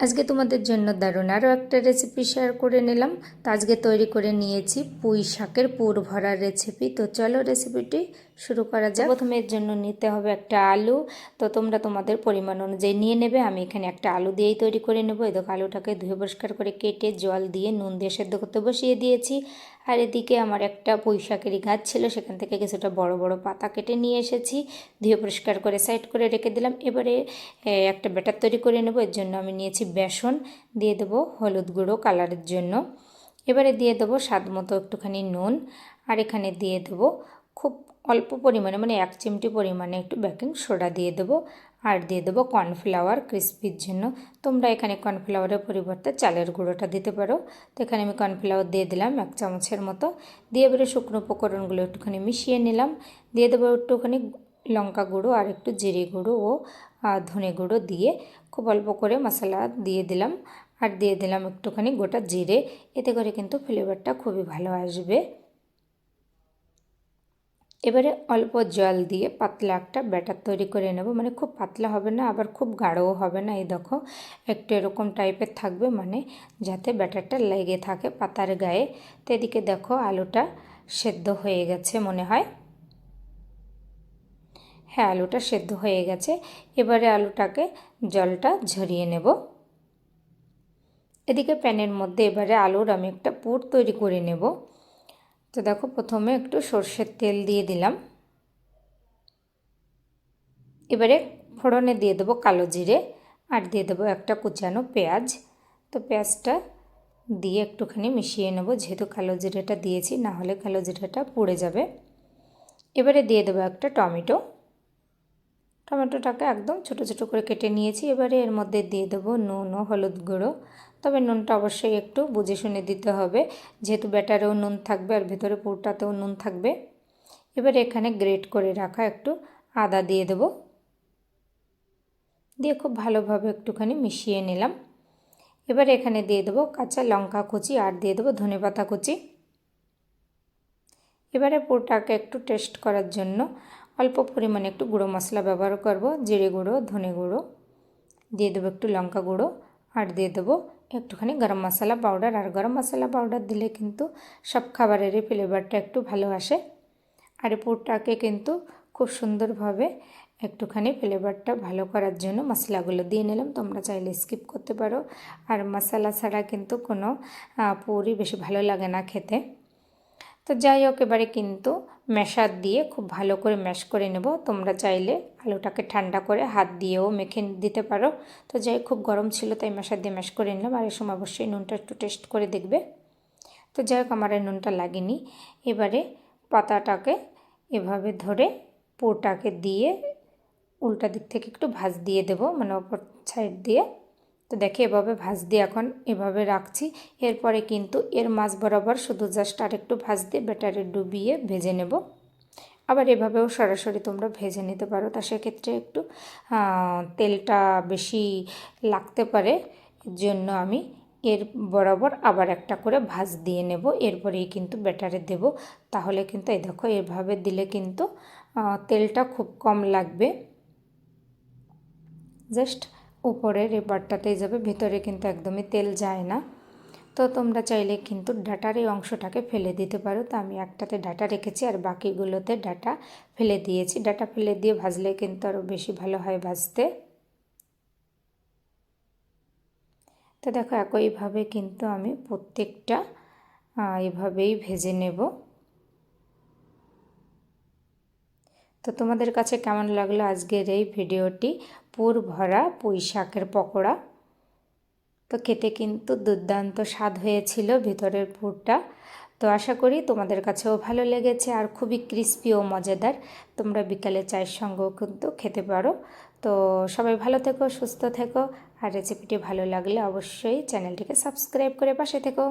আজকে তোমাদের জন্য দারুণ আরও একটা রেসিপি শেয়ার করে নিলাম। তো আজকে তৈরি করে নিয়েছি পুঁই শাকের পুর ভরা রেসিপি। তো চলো রেসিপিটি শুরু করা যাক। প্রথমে এর জন্য নিতে হবে একটা আলু। তো তোমরা তোমাদের পরিমাণ অনুযায়ী নিয়ে নেবে। আমি এখানে একটা আলু দিয়েই তৈরি করে নেবো। এদিকে আলুটাকে ধুয়ে পরিষ্কার করে কেটে জল দিয়ে নুন দিয়ে সেদ্ধ করতে বসিয়ে দিয়েছি। আর এদিকে আমার একটা পুঁই শাকেরই গাছ ছিল, সেখান থেকে কিছুটা বড় বড় পাতা কেটে নিয়ে এসেছি, ধুয়ে পরিষ্কার করে সাইড করে রেখে দিলাম। এবারে একটা ব্যাটার তৈরি করে নেব। এর জন্য আমি নিয়েছি বেসন, দিয়ে দেবো হলুদ গুঁড়ো কালারের জন্য, এবারে দিয়ে দেবো স্বাদ মতো একটুখানি নুন, আর এখানে দিয়ে দেবো খুব অল্প পরিমাণে মানে 1 চিমটি পরিমাণে একটু বেকিং সোডা দিয়ে দেবো, আর দিয়ে দেবো কর্নফ্লাওয়ার ক্রিস্পির জন্য। তোমরা এখানে কর্নফ্লাওয়ারের পরিবর্তে চালের গুঁড়োটা দিতে পারো। তো এখানে আমি কর্নফ্লাওয়ার দিয়ে দিলাম 1 চামচের মতো, দিয়ে এবারে শুকনো উপকরণগুলো একটুখানি মিশিয়ে নিলাম। দিয়ে দেবো একটুখানি লঙ্কা গুঁড়ো আর একটু জিরে গুঁড়ো ও ধনে গুঁড়ো দিয়ে খুব অল্প করে মশলা দিয়ে দিলাম, আর দিয়ে দিলাম একটুখানি গোটা জিরে। এতে করে কিন্তু ফ্লেভারটা খুবই ভালো আসবে। এবারে অল্প জল দিয়ে পাতলা একটা ব্যাটার তৈরি করে নেব, মানে খুব পাতলা হবে না আবার খুব গাঢ়ও হবে না। এই দেখো একটু এরকম টাইপের থাকবে, মানে যাতে ব্যাটারটা লেগে থাকে পাতার গায়ে। তো এদিকে দেখো আলুটা সেদ্ধ হয়ে গেছে মনে হয়। হ্যাঁ, আলুটা সেদ্ধ হয়ে গেছে। এবারে আলুটাকে জলটা ঝরিয়ে নেব। এদিকে প্যানের মধ্যে এবারে আলুর আমি একটা পুর তৈরি করে নেব। তো দেখো প্রথমে একটু সর্ষের তেল দিয়ে দিলাম, এবারে ফোড়নে দিয়ে দেবো কালো জিরে, আর দিয়ে দেবো একটা কুচানো পেঁয়াজ। তো পেঁয়াজটা দিয়ে একটুখানি মিশিয়ে নেব, যেহেতু কালো জিরেটা দিয়েছি, না হলে কালো জিরেটা পুড়ে যাবে। এবারে দিয়ে দেবো একটা টমেটো। টমেটোটাকে একদম ছোট ছোট করে কেটে নিয়েছি। এবারে এর মধ্যে দিয়ে দেবো নুন ও হলুদ গুঁড়ো। তবে নুনটা অবশ্যই একটু বুঝে শুনে দিতে হবে, যেহেতু ব্যাটারেও নুন থাকবে আর ভেতরে পুরটাতেও নুন থাকবে। এবারে এখানে গ্রেট করে রাখা একটু আদা দিয়ে দেবো, দিয়ে খুব ভালোভাবে একটুখানি মিশিয়ে নিলাম। এবারে এখানে দিয়ে দেবো কাঁচা লঙ্কা কুচি, আর দিয়ে দেবো ধনেপাতা কুচি। এবারে পুরটাকে একটু টেস্ট করার জন্য অল্প পরিমাণে একটু গুঁড়ো মশলা ব্যবহার করব, জিরে গুঁড়ো, ধনে গুঁড়ো, দিয়ে দেবো একটু লঙ্কা গুঁড়ো, আর দিয়ে দেবো একটুখানি গরম মশলা পাউডার। আর গরম মশলা পাউডার দিলে কিন্তু সব খাবারেরই ফ্লেভারটা একটু ভালো আসে। আর পুরটাকে কিন্তু খুব সুন্দরভাবে একটুখানি ফ্লেভারটা ভালো করার জন্য মশলাগুলো দিয়ে নিলাম। তোমরা চাইলে স্কিপ করতে পারো। আর মশলা ছাড়া কিন্তু কোনো পুরই বেশি ভালো লাগে না খেতে। তো যাই হোক, এবারে কিন্তু ম্যাশার দিয়ে খুব ভালো করে ম্যাশ করে নেব। তোমরা চাইলে আলুটাকে ঠান্ডা করে হাত দিয়েও মেখে দিতে পারো। তো যাই খুব গরম ছিল তাই ম্যাশার দিয়ে ম্যাশ করে নিলাম। আর এই সময় অবশ্যই নুনটা একটু টেস্ট করে দেখবে। তো যাই হোক, আমার এই নুনটা লাগেনি। এবারে পাতাটাকে এভাবে ধরে পুরটাকে দিয়ে উল্টা দিক থেকে একটু ভাঁজ দিয়ে দেব, মানে ওপর সাইড দিয়ে। তো দেখে এভাবে ভাঁজ দিয়ে এখন এভাবে রাখছি। এরপরে কিন্তু এর মাঝ বরাবর শুধু জাস্ট আর একটু ভাঁজ দিয়ে ব্যাটারে ডুবিয়ে ভেজে নেব। আবার এভাবেও সরাসরি তোমরা ভেজে নিতে পারো, তা সেক্ষেত্রে একটু তেলটা বেশি লাগতে পারে। এর জন্য আমি এর বরাবর আবার একটা করে ভাঁজ দিয়ে নেব, এরপরেই কিন্তু ব্যাটারে দেব। তাহলে কিন্তু এই দেখো এভাবে দিলে কিন্তু তেলটা খুব কম লাগবে, জাস্ট উপরের এই পাটটাতেই যাবে, ভেতরে কিন্তু একদমই তেল যায় না। তো তোমরা চাইলে কিন্তু ডাটার এই অংশটাকে ফেলে দিতে পারো। তো আমি একটাতে ডাটা রেখেছি আর বাকিগুলোতে ডাটা ফেলে দিয়েছি। ডাটা ফেলে দিয়ে ভাজলে কিন্তু আরও বেশি ভালো হয় ভাজতে। তো দেখো একইভাবে কিন্তু আমি প্রত্যেকটা এভাবেই ভেজে নেব। তো তোমাদের কাছে কেমন লাগলো আজকের এই ভিডিওটি? পুর ভরা পুঁই শাকের পকোড়া। তো খেতে কিন্তু দুর্দান্ত স্বাদ হয়েছিল ভিতরের পুরটা। তো আশা করি তোমাদের কাছেও ভালো লেগেছে, আর খুবই ক্রিস্পি ও মজাদার। তোমরা বিকালে চায়ের সঙ্গেও কিন্তু খেতে পারো। তো সবাই ভালো থেকো, সুস্থ থেকো, আর রেসিপিটি ভালো লাগলে অবশ্যই চ্যানেলটিকে সাবস্ক্রাইব করে পাশে থেকো।